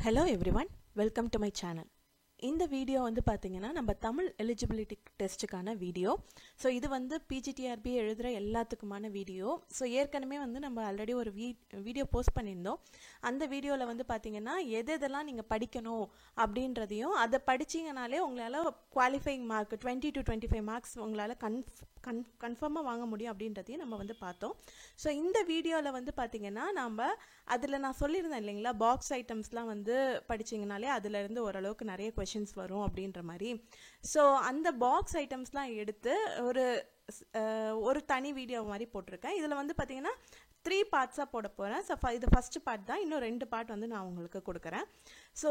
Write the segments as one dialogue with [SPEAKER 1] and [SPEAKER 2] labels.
[SPEAKER 1] Hello everyone, welcome to my channel. இந்த video வந்து பாத்தீங்கன்னா நம்ம தமிழ் எலிஜிபிலிட்டி டெஸ்ட்டுக்கான வீடியோ. ஸோ இது வந்து பிஜிடிஆர்பி எழுதுகிற எல்லாத்துக்குமான வீடியோ. ஸோ ஏற்கனவே வந்து நம்ம ஆல்ரெடி ஒரு வீடியோ போஸ்ட் பண்ணியிருந்தோம். அந்த வீடியோவில் வந்து பார்த்தீங்கன்னா எதெல்லாம் நீங்கள் படிக்கணும் அப்படின்றதையும் அதை படிச்சிங்கனாலே உங்களால் குவாலிஃபைங் மார்க் 20 to 25 மார்க்ஸ் உங்களால் கன்ஃபார்மாக வாங்க முடியும் அப்படின்றதையும் நம்ம வந்து பார்த்தோம். ஸோ இந்த வீடியோவில் வந்து பார்த்தீங்கன்னா நம்ம அதில் நான் சொல்லியிருந்தேன் இல்லைங்களா, பாக்ஸ் ஐட்டம்ஸ்லாம் வந்து படிச்சிங்கனாலே அதுலேருந்து ஓரளவுக்கு நிறைய கொஷின்ஸ் வரும் அப்படின்ற மாதிரி. ஸோ அந்த பாக்ஸ் ஐட்டம்ஸ்லாம் எடுத்து ஒரு தனி வீடியோ மாதிரி போட்டிருக்கேன். இதில் வந்து பார்த்தீங்கன்னா 3 பார்ட்ஸாக போட போகிறேன். ஸோ இது ஃபஸ்ட்டு பார்ட் தான், இன்னும் 2 பார்ட் வந்து நான் உங்களுக்கு கொடுக்குறேன். ஸோ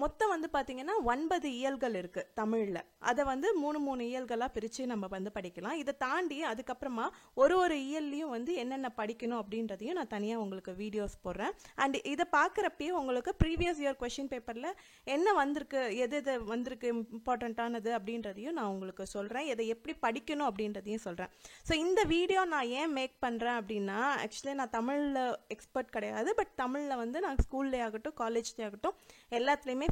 [SPEAKER 1] மொத்தம் வந்து பார்த்தீங்கன்னா 9 இயல்கள் இருக்குது தமிழில். அதை வந்து 3 இயல்களாக பிரித்து நம்ம வந்து படிக்கலாம். இதை தாண்டி அதுக்கப்புறமா ஒரு இயல்லையும் வந்து என்னென்ன படிக்கணும் அப்படின்றதையும் நான் தனியாக உங்களுக்கு வீடியோஸ் போடுறேன். அண்ட் இதை பார்க்குறப்பயே உங்களுக்கு ப்ரீவியஸ் இயர் கொஷின் பேப்பரில் என்ன வந்திருக்கு, எது வந்திருக்கு இம்பார்ட்டண்ட்டானது அப்படின்றதையும் நான் உங்களுக்கு சொல்கிறேன். இதை எப்படி படிக்கணும் அப்படின்றதையும் சொல்கிறேன். ஸோ இந்த வீடியோ நான் ஏன் மேக் பண்ணுறேன் அப்படின்னா, ஆக்சுவலி நான் தமிழில் எக்ஸ்பர்ட் கிடையாது. பட் தமிழில் வந்து நான் ஸ்கூல்லே ஆகட்டும் காலேஜ்லேயே ஆகட்டும் எல்லாத்துலேயுமே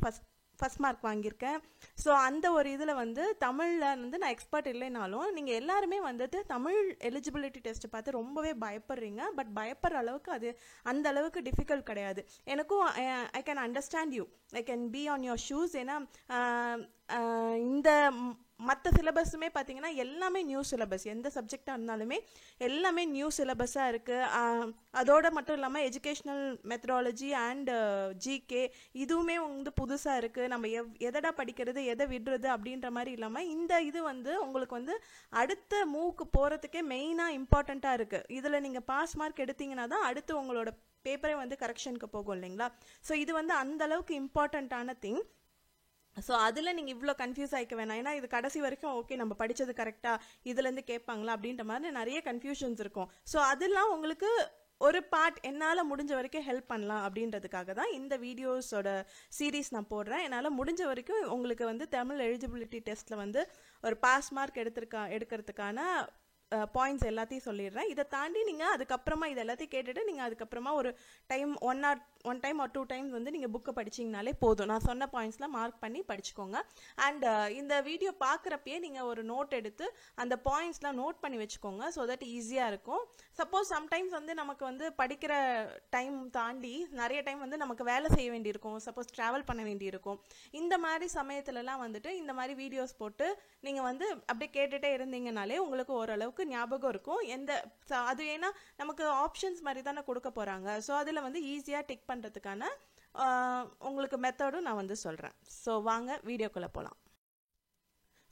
[SPEAKER 1] ஃபஸ்ட் மார்க் வாங்கியிருக்கேன். ஸோ அந்த ஒரு இதில் வந்து தமிழில் வந்து நான் எக்ஸ்பர்ட் இல்லைனாலும் நீங்கள் எல்லாருமே வந்துட்டு தமிழ் எலிஜிபிலிட்டி டெஸ்ட்டை பார்த்து ரொம்பவே பயப்படுறீங்க. பட் பயப்படுற அளவுக்கு அது அந்த அளவுக்கு டிஃபிகல்ட் கிடையாது. எனக்கும் I can understand you, I can be on your shoes. ஏன்னா இந்த மற்ற சிலபஸுமே பார்த்தீங்கன்னா எல்லாமே நியூ சிலபஸ், எந்த சப்ஜெக்டாக இருந்தாலுமே எல்லாமே நியூ சிலபஸாக இருக்குது. அதோடு மட்டும் இல்லாமல் எஜுகேஷ்னல் மெத்தடாலஜி அண்ட் ஜிகே இதுவுமே வந்து புதுசாக இருக்குது. நம்ம எதடா படிக்கிறது எதை விடுறது அப்படின்ற மாதிரி இல்லாமல் இந்த இது வந்து உங்களுக்கு வந்து அடுத்த மூவுக்கு போகிறதுக்கே மெயினாக இம்பார்ட்டண்ட்டாக இருக்குது. இதில் நீங்கள் பாஸ் மார்க் எடுத்தீங்கன்னா தான் அடுத்து உங்களோட பேப்பரே வந்து கரெக்ஷனுக்கு போகும் இல்லைங்களா. ஸோ இது வந்து அந்த அளவுக்கு இம்பார்ட்டண்ட்டான திங். ஸோ அதில் நீங்கள் இவ்வளோ கன்ஃபியூஸ் ஆகிக்க வேணாம். ஏன்னா இது கடைசி வரைக்கும் ஓகே நம்ம படித்தது கரெக்டாக இதுலேருந்து கேட்பாங்களா அப்படின்ற மாதிரி நிறைய கன்ஃபியூஷன்ஸ் இருக்கும். ஸோ அதெல்லாம் உங்களுக்கு ஒரு பார்ட் என்னால் முடிஞ்ச வரைக்கும் ஹெல்ப் பண்ணலாம் அப்படின்றதுக்காக தான் இந்த வீடியோஸோட சீரீஸ் நான் போடுறேன். என்னால் முடிஞ்ச வரைக்கும் உங்களுக்கு வந்து தமிழ் எலிஜிபிலிட்டி டெஸ்ட்டில் வந்து ஒரு பாஸ் மார்க் எடுக்கிறதுக்கான பாயிண்ட்ஸ் எல்லாத்தையும் சொல்லிடுறேன். இதை தாண்டி நீங்கள் அதுக்கப்புறமா இது எல்லாத்தையும் கேட்டுட்டு நீங்கள் அதுக்கப்புறமா ஒரு time one time or 2 times வந்து நீங்கள் புக்கை படிச்சிங்கனாலே போதும். நான் சொன்ன பாயிண்ட்ஸ்லாம் மார்க் பண்ணி படிச்சுக்கோங்க. அண்ட் இந்த வீடியோ பார்க்குறப்பயே நீங்கள் ஒரு நோட் எடுத்து அந்த பாயிண்ட்ஸ்லாம் நோட் பண்ணி வச்சுக்கோங்க. ஸோ தட் ஈஸியாக இருக்கும். சப்போஸ் சம்டைம்ஸ் வந்து நமக்கு வந்து படிக்கிற டைம் தாண்டி நிறைய டைம் வந்து நமக்கு வேலை செய்ய வேண்டியிருக்கும், சப்போஸ் ட்ராவல் பண்ண வேண்டியிருக்கும். இந்த மாதிரி சமயத்துலலாம் வந்துட்டு இந்த மாதிரி வீடியோஸ் போட்டு நீங்கள் வந்து அப்படியே கேட்டுகிட்டே இருந்தீங்கனாலே உங்களுக்கு ஓரளவுக்கு ஞாபகம் இருக்கும். அது ஏன்னா நமக்கு ஆப்ஷன்ஸ் மாதிரி தானே கொடுக்க போகிறாங்க. ஸோ அதில் வந்து ஈஸியாக டிக் பண்ணுறதுக்கான உங்களுக்கு மெத்தடும் நான் வந்து சொல்கிறேன். ஸோ வாங்க வீடியோக்குள்ளே போகலாம்.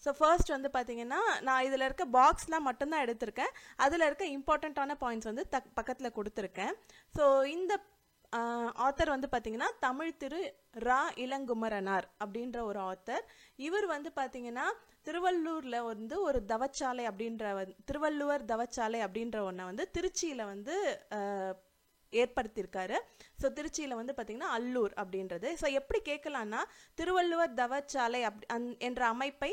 [SPEAKER 1] ஸோ ஃபர்ஸ்ட் வந்து பார்த்தீங்கன்னா நான் இதில் இருக்க பாக்ஸ்லாம் மட்டும்தான் எடுத்திருக்கேன். அதில் இருக்க இம்பார்ட்டண்ட்டான பாயிண்ட்ஸ் வந்து பக்கத்தில் கொடுத்துருக்கேன். ஸோ இந்த ஆத்தர் வந்து பார்த்தீங்கன்னா தமிழ் திரு ரா இளங்குமரனார் அப்படின்ற ஒரு ஆத்தர். இவர் வந்து பார்த்தீங்கன்னா திருவள்ளூரில் வந்து ஒரு தவச்சாலை திருவள்ளுவர் தவச்சாலை அப்படின்ற ஒன்றை வந்து திருச்சியில் வந்து ஏற்படுத்தியிருக்காரு. ஸோ திருச்சியில் வந்து பார்த்தீங்கன்னா அல்லூர் அப்படின்றது. ஸோ எப்படி கேட்கலான்னா, திருவள்ளுவர் தவச்சாலை என்ற அமைப்பை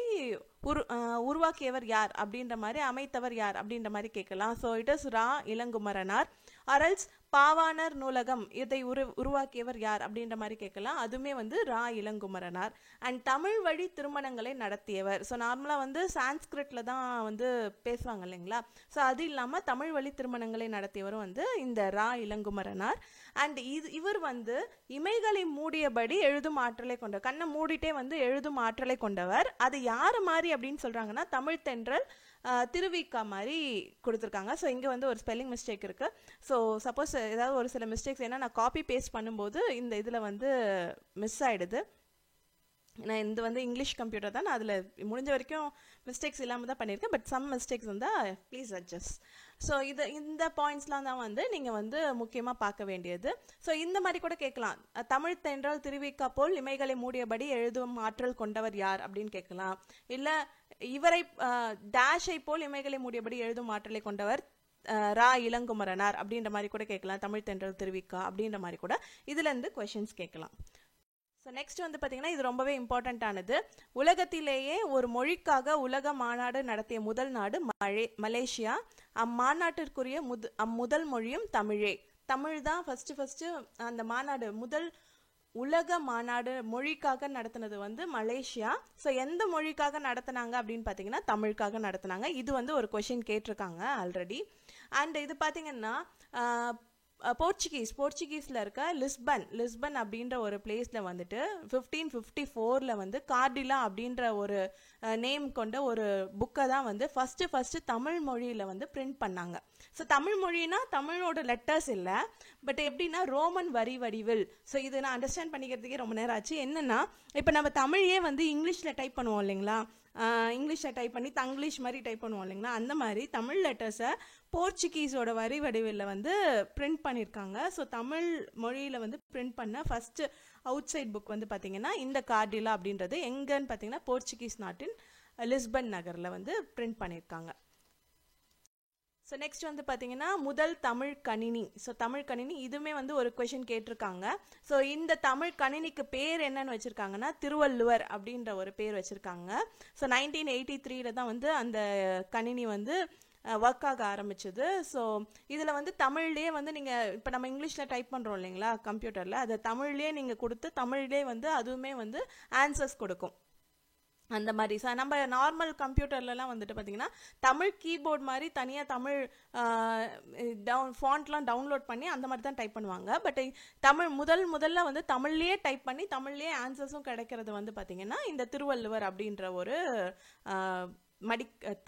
[SPEAKER 1] உருவாக்கியவர் யார் அப்படின்ற மாதிரி, அமைத்தவர் யார் அப்படின்ற மாதிரி கேட்கலாம். ஸோ இட் இஸ் ரா இளங்குமரனார். அரல்ஸ் பாவாணர் நூலகம் இதை உருவாக்கியவர் யார் அப்படின்ற மாதிரி கேட்கலாம். அதுவுமே வந்து ரா இளங்குமரனார். அண்ட் தமிழ் வழி திருமணங்களை நடத்தியவர். ஸோ நார்மலாக வந்து சான்ஸ்கிரிட்டில் தான் வந்து பேசுவாங்க இல்லைங்களா. ஸோ அது இல்லாமல் தமிழ் வழி திருமணங்களை நடத்தியவரும் வந்து இந்த ரா இளங்குமரனார். அண்ட் இவர் வந்து இமைகளை மூடியபடி எழுதும் ஆற்றலை கொண்டவர், கண்ணை மூடிட்டே வந்து எழுதும் ஆற்றலை கொண்டவர். அது யார் மாதிரி அப்படின்னு சொல்கிறாங்கன்னா, தமிழ் தென்றல் திருவிக்கா மாதிரி கொடுத்துருக்காங்க. ஸோ இங்கே வந்து ஒரு ஸ்பெல்லிங் மிஸ்டேக் இருக்குது. ஸோ சப்போஸ் ஏதாவது ஒரு சில மிஸ்டேக்ஸ் ஏன்னா நான் காப்பி பேஸ்ட் பண்ணும்போது இந்த இதில் வந்து மிஸ் ஆகிடுது. நான் இது வந்து இங்கிலீஷ் கம்ப்யூட்டர் தான், நான் அதில் முடிஞ்ச வரைக்கும் மிஸ்டேக்ஸ் இல்லாமல் தான் பண்ணியிருக்கேன். பட் சம் மிஸ்டேக்ஸ் வந்தால் ப்ளீஸ் அட்ஜஸ்ட். ஸோ இந்த பாயிண்ட்ஸ்லாம் தான் வந்து நீங்கள் வந்து முக்கியமாக பார்க்க வேண்டியது. ஸோ இந்த மாதிரி கூட கேட்கலாம், தமிழ் தென்றல் திருவிக்கா போல் இமைகளை மூடியபடி எழுதும் ஆற்றல் கொண்டவர் யார் அப்படின்னு கேட்கலாம். இல்லை இவரை டேஷை போல் இமைகளை மூடியபடி எழுதும் ஆற்றலை கொண்டவர் ரா இளங்குமரனார் அப்படின்ற மாதிரி கூட கேட்கலாம். தமிழ் தென்றல் திருவிக்கா அப்படின்ற மாதிரி கூட இதுலேருந்து கொஷின்ஸ் கேட்கலாம். ஸோ நெக்ஸ்ட் வந்து பார்த்தீங்கன்னா இது ரொம்பவே இம்பார்ட்டண்ட்டானது. உலகத்திலேயே ஒரு மொழிக்காக உலக மாநாடு நடத்திய முதல் நாடு மலேசியா. அம்மாநாட்டிற்குரிய முதல் மொழியும் தமிழே. தமிழ் தான் ஃபஸ்ட்டு அந்த மாநாடு முதல் உலக மாநாடு மொழிக்காக நடத்தினது வந்து மலேசியா. ஸோ எந்த மொழிக்காக நடத்தினாங்க அப்படின்னு பார்த்தீங்கன்னா தமிழுக்காக நடத்தினாங்க. இது வந்து ஒரு கொஷின் கேட்டிருக்காங்க ஆல்ரெடி. அண்ட் இது பார்த்தீங்கன்னா போர்ச்சுகீஸில் இருக்க லிஸ்பன் அப்படின்ற ஒரு பிளேஸில் வந்துட்டு 1554 வந்து கார்டிலா அப்படின்ற ஒரு நேம் கொண்ட ஒரு புக்கை தான் வந்து ஃபஸ்ட்டு தமிழ் மொழியில் வந்து பிரிண்ட் பண்ணாங்க. ஸோ தமிழ் மொழினா தமிழோட லெட்டர்ஸ் இல்லை, பட் எப்படின்னா ரோமன் வரி வடிவில். ஸோ இது நான் அண்டர்ஸ்டாண்ட் பண்ணிக்கிறதுக்கே ரொம்ப நேரம் ஆச்சு. என்னென்னா இப்போ நம்ம தமிழையே வந்து இங்கிலீஷில் டைப் பண்ணுவோம் இல்லைங்களா, இங்கிலீஷில் டைப் பண்ணி தங்கிலீஷ் மாதிரி டைப் பண்ணுவோம் இல்லைங்களா, அந்த மாதிரி தமிழ் லெட்டர்ஸை போர்ச்சுகீஸோட வரி வடிவில் வந்து பிரிண்ட் பண்ணியிருக்காங்க. ஸோ தமிழ் மொழியில் வந்து பிரிண்ட் பண்ண ஃபஸ்ட்டு அவுட் சைட் புக் வந்து பார்த்திங்கன்னா இந்த கார்டிலா அப்படின்றது எங்கன்னு பார்த்தீங்கன்னா போர்ச்சுகீஸ் நாட்டின் லிஸ்பன் நகரில் வந்து பிரிண்ட் பண்ணியிருக்காங்க. ஸோ நெக்ஸ்ட் வந்து பார்த்தீங்கன்னா முதல் தமிழ் கணினி. ஸோ தமிழ் கணினி இதுவுமே வந்து ஒரு கொஷின் கேட்டிருக்காங்க. ஸோ இந்த தமிழ் கணினிக்கு பேர் என்னன்னு வச்சுருக்காங்கன்னா திருவள்ளுவர் அப்படின்ற ஒரு பேர் வச்சுருக்காங்க. ஸோ 1983 தான் வந்து அந்த கணினி வந்து ஒர்க் ஆக ஆரம்பிச்சது. ஸோ இதில் வந்து தமிழ்லேயே வந்து நீங்கள் இப்போ நம்ம இங்கிலீஷில் டைப் பண்ணுறோம் இல்லைங்களா கம்ப்யூட்டரில், அதை தமிழ்லேயே நீங்கள் கொடுத்து தமிழ்லேயே வந்து அதுவுமே வந்து ஆன்சர்ஸ் கொடுக்கும் அந்த மாதிரி. நம்ம நார்மல் கம்ப்யூட்டர்லலாம் வந்துட்டு பார்த்தீங்கன்னா தமிழ் கீபோர்ட் மாதிரி தனியாக தமிழ் ஃபாண்ட்லாம் டவுன்லோட் பண்ணி அந்த மாதிரி தான் டைப் பண்ணுவாங்க. பட் தமிழ் முதல்ல வந்து தமிழ்லேயே டைப் பண்ணி தமிழ்லேயே ஆன்சர்ஸும் கிடைக்கிறது வந்து பார்த்திங்கன்னா இந்த திருவள்ளுவர் அப்படின்ற ஒரு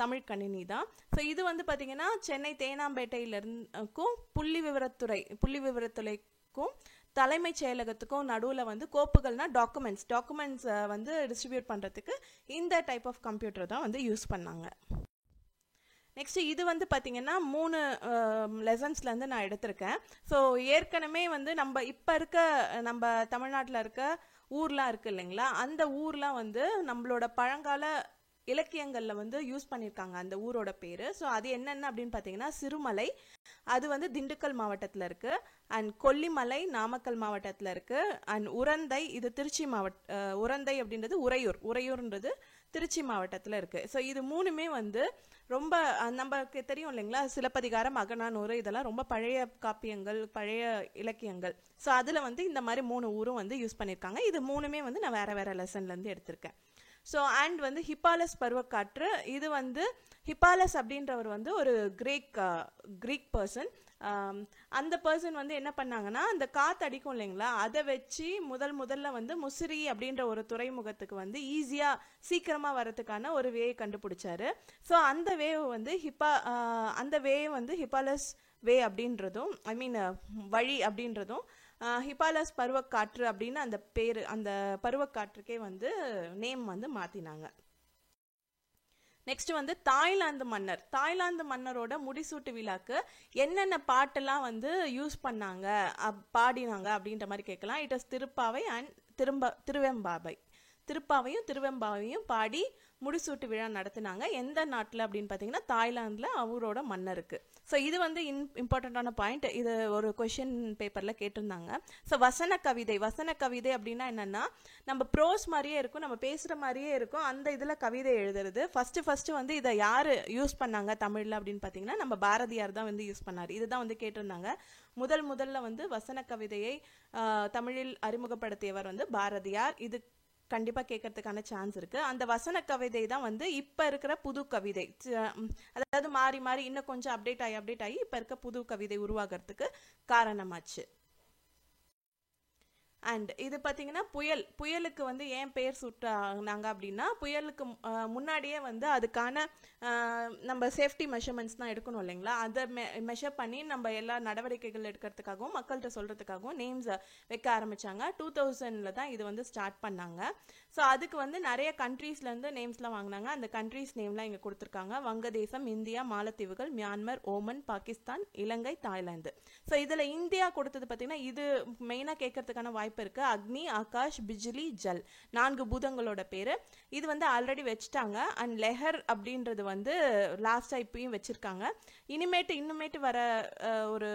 [SPEAKER 1] தமிழ் கணினி தான். ஸோ இது வந்து பார்த்திங்கன்னா சென்னை தேனாம்பேட்டையிலிருந்துக்கும் புள்ளி விவரத்துறைக்கும் தலைமைச் செயலகத்துக்கும் நடுவில் வந்து கோப்புகள்னா டாக்குமெண்ட்ஸ் வந்து டிஸ்ட்ரிபியூட் பண்ணுறதுக்கு இந்த டைப் ஆஃப் கம்ப்யூட்டர் தான் வந்து யூஸ் பண்ணாங்க. நெக்ஸ்ட் இது வந்து பார்த்தீங்கன்னா 3 லெசன்ஸ்லேருந்து நான் எடுத்திருக்கேன். ஸோ ஏற்கனவே வந்து நம்ம தமிழ்நாட்டில் இருக்க ஊர்லாம் இருக்குது இல்லைங்களா, அந்த ஊர்லாம் வந்து நம்மளோட பழங்கால இலக்கியங்களில் வந்து யூஸ் பண்ணியிருக்காங்க அந்த ஊரோட பேர். ஸோ அது என்னென்ன அப்படின்னு பார்த்தீங்கன்னா சிறுமலை, அது வந்து திண்டுக்கல் மாவட்டத்தில் இருக்குது. அண்ட் கொல்லிமலை நாமக்கல் மாவட்டத்தில் இருக்குது. அண்ட் உரந்தை, இது திருச்சி உரந்தை அப்படின்றது உறையூர்ன்றது திருச்சி மாவட்டத்தில் இருக்குது. ஸோ இது 3மே வந்து ரொம்ப நமக்கு தெரியும் இல்லைங்களா, சிலப்பதிகாரம், அகநானூறு இதெல்லாம் ரொம்ப பழைய காப்பியங்கள், பழைய இலக்கியங்கள். ஸோ அதில் வந்து இந்த மாதிரி 3 ஊரும் வந்து யூஸ் பண்ணியிருக்காங்க. இது 3மே வந்து நான் வேறு லெசன்லேருந்து எடுத்திருக்கேன். ஸோ அண்ட் வந்து ஹிப்பாலஸ் பருவக்காற்று, இது வந்து ஹிப்பாலஸ் அப்படின்றவர் வந்து ஒரு கிரீக் பர்சன். அந்த பர்சன் வந்து என்ன பண்ணாங்கன்னா அந்த காற்று அடிக்கும் இல்லைங்களா, அதை வச்சு முதல்ல வந்து முசிறி அப்படின்ற ஒரு துறைமுகத்துக்கு வந்து ஈஸியாக சீக்கிரமாக வரதுக்கான ஒரு வேயை கண்டுபிடிச்சாரு. ஸோ அந்த வேவ் வந்து ஹிப்பாலஸ் வே அப்படின்றதும் வழி அப்படின்றதும் ஹிப்பாலஸ் பருவக்காற்று அப்படின்னு அந்த பேர், அந்த பருவக்காற்றுக்கே வந்து நேம் வந்து மாற்றினாங்க. நெக்ஸ்ட் வந்து தாய்லாந்து மன்னரோட முடிசூட்டு விழாக்கு என்னென்ன பாட்டெல்லாம் வந்து யூஸ் பண்ணாங்க பாடினாங்க அப்படின்ற மாதிரி கேட்கலாம். இட் இஸ் திருப்பாவை அண்ட் திருவெம்பாவையும் பாடி முடிசூட்டு விழா நடத்தினாங்க. எந்த நாட்டில் அப்படின்னு பார்த்தீங்கன்னா தாய்லாந்தில் அவரோட மன்னருக்கு. ஸோ இது வந்து இம்பார்ட்டண்ட்டான பாயிண்ட், இது ஒரு கொஷின் பேப்பரில் கேட்டிருந்தாங்க. ஸோ வசன கவிதை அப்படின்னா என்னென்னா நம்ம ப்ரோஸ் மாதிரியே இருக்கும், நம்ம பேசுகிற மாதிரியே இருக்கும், அந்த இதில் கவிதை எழுதுறது. ஃபஸ்ட்டு வந்து இதை யார் யூஸ் பண்ணாங்க தமிழில் அப்படின்னு பார்த்தீங்கன்னா நம்ம பாரதியார் தான் வந்து யூஸ் பண்ணார். இதுதான் வந்து கேட்டிருந்தாங்க. முதல்ல வந்து வசன கவிதையை தமிழில் அறிமுகப்படுத்தியவர் வந்து பாரதியார். இது கண்டிப்பாக கேட்கறதுக்கான சான்ஸ் இருக்குது. அந்த வசன கவிதை தான் வந்து இப்போ இருக்கிற புது கவிதை, அதாவது மாறி இன்னும் கொஞ்சம் அப்டேட் ஆகி இப்போ இருக்க புது கவிதை உருவாகிறதுக்கு காரணமாச்சு. அண்ட் இது பார்த்தீங்கன்னா புயலுக்கு வந்து ஏன் பேர் சூட்டாங்க அப்படின்னா புயலுக்கு முன்னாடியே வந்து அதுக்கான நம்ம சேஃப்டி மெஷர்மெண்ட்ஸ் தான் எடுக்கணும் இல்லைங்களா, அதை மெஷர் பண்ணி நம்ம எல்லா நடவடிக்கைகள் எடுக்கிறதுக்காகவும் மக்கள்கிட்ட சொல்கிறதுக்காகவும் நேம்ஸ் வைக்க ஆரம்பித்தாங்க. 2000 தான் இது வந்து ஸ்டார்ட் பண்ணாங்க. ஸோ அதுக்கு வந்து நிறைய கண்ட்ரீஸ்லேருந்து நேம்ஸ்லாம் வாங்கினாங்க. அந்த கண்ட்ரீஸ் நேம்லாம் இங்கே கொடுத்துருக்காங்க. வங்கதேசம், இந்தியா, மாலத்தீவுகள், மியான்மர், ஓமன், பாகிஸ்தான், இலங்கை, தாய்லாந்து. ஸோ இதில் இந்தியா கொடுத்தது பார்த்தீங்கன்னா இது மெயினாக கேட்கறதுக்கான வாய்ப்பு இருக்கு. அக்னி, ஆகாஷ், பிஜ்லி, ஜல் 4 பூதங்களோட பேரு. இது வந்து ஆல்ரெடி வச்சுட்டாங்க. அண்ட் லெஹர் அப்படின்றது வந்து லாஸ்டா இப்பயும் வச்சிருக்காங்க. இன்னுமேட்டு வர ஒரு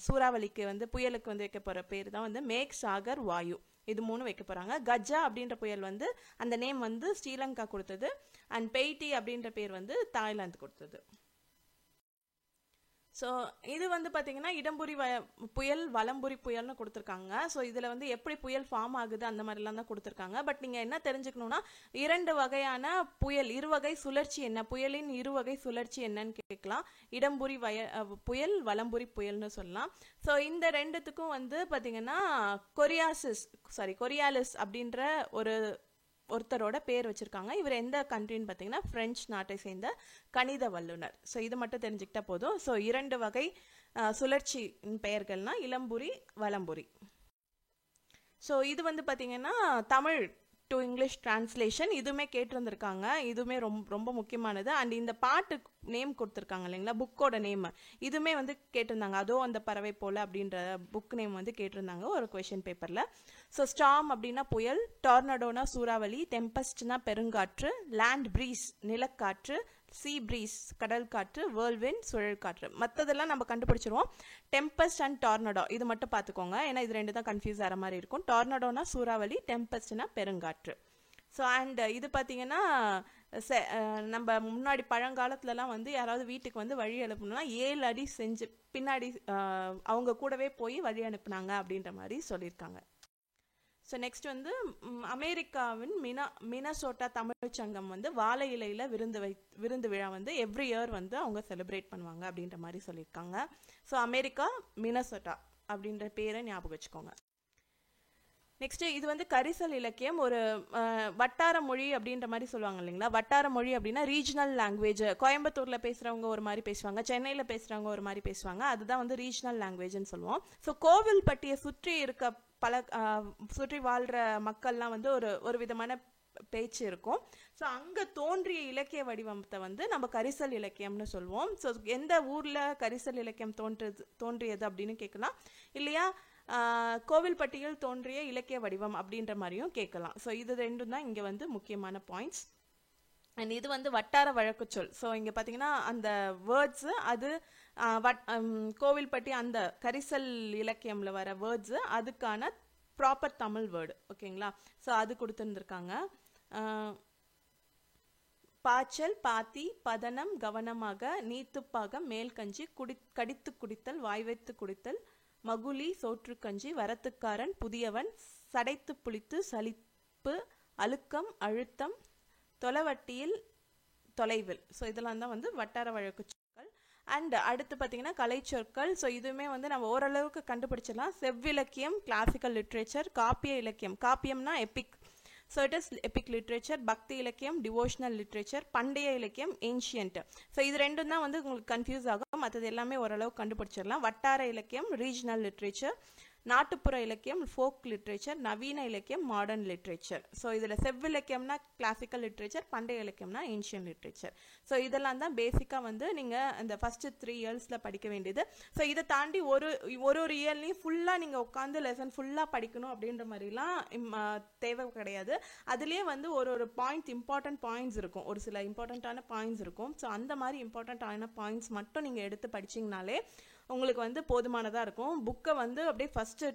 [SPEAKER 1] சூறாவளிக்கு வந்து புயலுக்கு வந்து வைக்க போற பேர் தான் வந்து மேக், சாகர், வாயு, இது 3 வைக்க போறாங்க. கஜா அப்படின்ற புயல் வந்து அந்த நேம் வந்து ஸ்ரீலங்கா கொடுத்தது. அண்ட் பெய்டி அப்படின்ற பேர் வந்து தாய்லாந்து கொடுத்தது. ஸோ இது வந்து பார்த்தீங்கன்னா இடம்புரி புயல் வலம்புரி புயல்னு கொடுத்துருக்காங்க. ஸோ இதில் வந்து எப்படி புயல் ஃபார்ம் ஆகுது அந்த மாதிரிலாம் தான் கொடுத்துருக்காங்க. பட் நீங்கள் என்ன தெரிஞ்சுக்கணுன்னா 2 வகையான புயல், இருவகை சுழற்சி என்ன, புயலின் இருவகை சுழற்சி என்னன்னு கேட்கலாம். இடம்புரி புயல், வலம்புரி புயல்னு சொல்லலாம். ஸோ இந்த ரெண்டுத்துக்கும் வந்து பார்த்தீங்கன்னா கொரியாலிஸ் அப்படின்ற ஒருத்தரோட பேர் வச்சிருக்காங்க. இவர் எந்த கண்ட்ரின்னு பார்த்தீங்கன்னா பிரெஞ்சு நாட்டை சேர்ந்த கணித வல்லுனர். ஸோ இது மட்டும் தெரிஞ்சுக்கிட்டா போதும். ஸோ 2 வகை சுழற்சி பெயர்கள்னா இளம்புரி, வலம்புரி. ஸோ இது வந்து பார்த்தீங்கன்னா தமிழ் டு இங்கிலீஷ் டிரான்ஸ்லேஷன் இதுவுமே கேட்டிருந்திருக்காங்க. இதுவுமே ரொம்ப முக்கியமானது. அண்ட் இந்த பாட்டு நேம் கொடுத்துருக்காங்க இல்லைங்களா, புக்கோட நேம் இதுவுமே வந்து கேட்டிருந்தாங்க. அதோ அந்த பறவை போல அப்படின்ற புக் நேம் வந்து கேட்டிருந்தாங்க ஒரு கொஷின் பேப்பரில். ஸோ ஸ்டார்ம் அப்படின்னா புயல், டார்னடோனா சூறாவளி, டெம்பஸ்ட்னா பெருங்காற்று, லேண்ட் ப்ரீஸ் நிலக்காற்று, சீ ப்ரீஸ் கடல் காற்று, வேர்ல்வின் சுழல் காற்று. மற்றதெல்லாம் நம்ம கண்டுபிடிச்சிருவோம். டெம்பஸ்ட் அண்ட் டார்னடோ இது மட்டும் பார்த்துக்கோங்க, ஏன்னா இது 2 தான் கன்ஃபியூஸ் ஆகிற மாதிரி இருக்கும். டார்னடோனா சூறாவளி, டெம்பஸ்ட்னா பெருங்காற்று. ஸோ அண்ட் இது பார்த்தீங்கன்னா நம்ம முன்னாடி பழங்காலத்துலலாம் வந்து யாராவது வீட்டுக்கு வந்து வழி அனுப்பணும்னா 7 அடி செஞ்சு பின்னாடி அவங்க கூடவே போய் வழி அனுப்புனாங்க அப்படின்ற மாதிரி சொல்லியிருக்காங்க. ஸோ நெக்ஸ்ட் வந்து அமெரிக்காவின் மினசோட்டா தமிழ் சங்கம் வந்து வாழை இலையில் விருந்து விழா வந்து எவ்ரி இயர் வந்து அவங்க செலிப்ரேட் பண்ணுவாங்க அப்படின்ற மாதிரி சொல்லியிருக்காங்க. ஸோ அமெரிக்கா மினசோட்டா அப்படின்ற பேரை ஞாபகம் வச்சுக்கோங்க. நெக்ஸ்ட் இது வந்து கரிசல் இலக்கியம், ஒரு வட்டார மொழி அப்படின்ற மாதிரி சொல்லுவாங்க இல்லைங்களா. வட்டார மொழி அப்படின்னா ரீஜனல் லாங்குவேஜ். கோயம்புத்தூரில் பேசுகிறவங்க ஒரு மாதிரி பேசுவாங்க, சென்னையில் பேசுகிறவங்க ஒரு மாதிரி பேசுவாங்க, அதுதான் வந்து ரீஜனல் லாங்குவேஜ்னு சொல்லுவோம். ஸோ கோவில்பட்டியை சுற்றி இருக்க சுற்றி வாழ்கிற மக்கள்லாம் வந்து ஒரு விதமான பேச்சு இருக்கும். ஸோ அங்கே தோன்றிய இலக்கிய வடிவத்தை வந்து நம்ம கரிசல் இலக்கியம்னு சொல்லுவோம். ஸோ எந்த ஊரில் கரிசல் இலக்கியம் தோன்றியது அப்படின்னு கேட்கலாம், இல்லையா கோவில்பட்டியில் தோன்றிய இலக்கிய வடிவம் அப்படின்ற மாதிரியும் கேட்கலாம். ஸோ இது 2 தான் இங்கே வந்து முக்கியமான பாயிண்ட்ஸ். அண்ட் இது வந்து வட்டார வழக்கு சொல். ஸோ இங்கே பார்த்தீங்கன்னா அந்த வேர்ட்ஸு அது கோவில்பட்டி அந்த கரிசல் இலக்கியமில் வர வேர்ட்ஸு அதுக்கான ப்ராப்பர் தமிழ் வேர்டு. ஓகேங்களா. ஸோ அது கொடுத்துருந்துருக்காங்க. பாய்ச்சல், பாத்தி, பதனம், கவனமாக, நீத்துப்பாக, மேல்கஞ்சி, கடித்து குடித்தல், வாய் வைத்து குடித்தல், மகுலி, சோற்றுக்கஞ்சி, வரத்துக்காரன், புதியவன், சடைத்து புளித்து, சலிப்பு, அழுக்கம், அழுத்தம், தொலைவட்டியில், தொலைவில். ஸோ இதெல்லாம் தான் வந்து வட்டார வழக்கு சொற்கள். அண்ட் அடுத்து பார்த்தீங்கன்னா கலை சொற்கள். ஸோ இதுவுமே வந்து நம்ம ஓரளவுக்கு கண்டுபிடிச்சிடலாம். செவ்விலக்கியம் கிளாசிக்கல் லிட்ரேச்சர், காப்பிய இலக்கியம், காப்பியம்னா epic, so it is epic literature, பக்தி இலக்கியம் டிவோஷனல் லிட்ரேச்சர், பண்டைய இலக்கியம் ஏன்ஷியன்ட். ஸோ இது 2 தான் வந்து உங்களுக்கு கன்ஃபியூஸ் ஆகும், மற்றது எல்லாமே ஓரளவு கண்டுபிடிச்சிடலாம். வட்டார இலக்கியம் ரீஜனல் லிட்ரேச்சர், நாட்டுப்புற இலக்கியம் ஃபோக் லிட்ரேச்சர், நவீன இலக்கியம் மாடர்ன் லிட்ரேச்சர். ஸோ இதில் செவ்விலக்கியம்னா கிளாசிக்கல் லிட்ரேச்சர், பண்டைய இலக்கியம்னா ஏன்ஷியன் லிட்ரேச்சர். ஸோ இதெல்லாம் தான் பேசிக்காக வந்து நீங்கள் இந்த ஃபஸ்ட்டு 3 இயர்ஸில் படிக்க வேண்டியது. ஸோ இதை தாண்டி ஒரு இயர்லையும் ஃபுல்லாக நீங்கள் உட்காந்து லெசன் ஃபுல்லாக படிக்கணும் அப்படின்ற மாதிரிலாம் தேவை கிடையாது. அதுலேயே வந்து ஒரு பாயிண்ட் இம்பார்ட்டன்ட் பாயிண்ட்ஸ் இருக்கும், ஒரு சில இம்பார்ட்டண்ட்டான பாயிண்ட்ஸ் இருக்கும். ஸோ அந்த மாதிரி இம்பார்ட்டண்ட்டான பாயிண்ட்ஸ் மட்டும் நீங்கள் எடுத்து படிச்சிங்கனாலே உங்களுக்கு வந்து போதுமானதாக இருக்கும். புக்கை வந்து அப்படியே ஃபஸ்ட்டு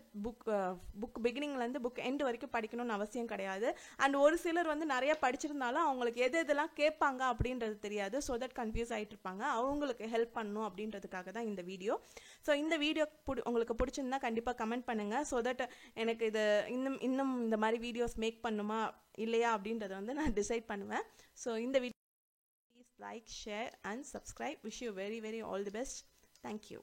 [SPEAKER 1] புக் பிகினிங்லேருந்து புக் எண்டு வரைக்கும் படிக்கணும்னு அவசியம் கிடையாது. அண்ட் ஒரு சிலர் வந்து நிறையா படிச்சிருந்தாலும் அவங்களுக்கு எதெல்லாம் கேட்பாங்க அப்படின்றது தெரியாது. ஸோ தட் கன்ஃபியூஸ் ஆகிட்டு இருப்பாங்க. அவங்களுக்கு ஹெல்ப் பண்ணணும் அப்படின்றதுக்காக தான் இந்த வீடியோ. ஸோ இந்த வீடியோ உங்களுக்கு பிடிச்சிருந்தா கண்டிப்பாக கமெண்ட் பண்ணுங்கள். ஸோ தட் எனக்கு இது இன்னும் இந்த மாதிரி வீடியோஸ் மேக் பண்ணுமா இல்லையா அப்படின்றத வந்து நான் டிசைட் பண்ணுவேன். ஸோ இந்த video please like, share and subscribe. Wish you very very all the best. Thank you.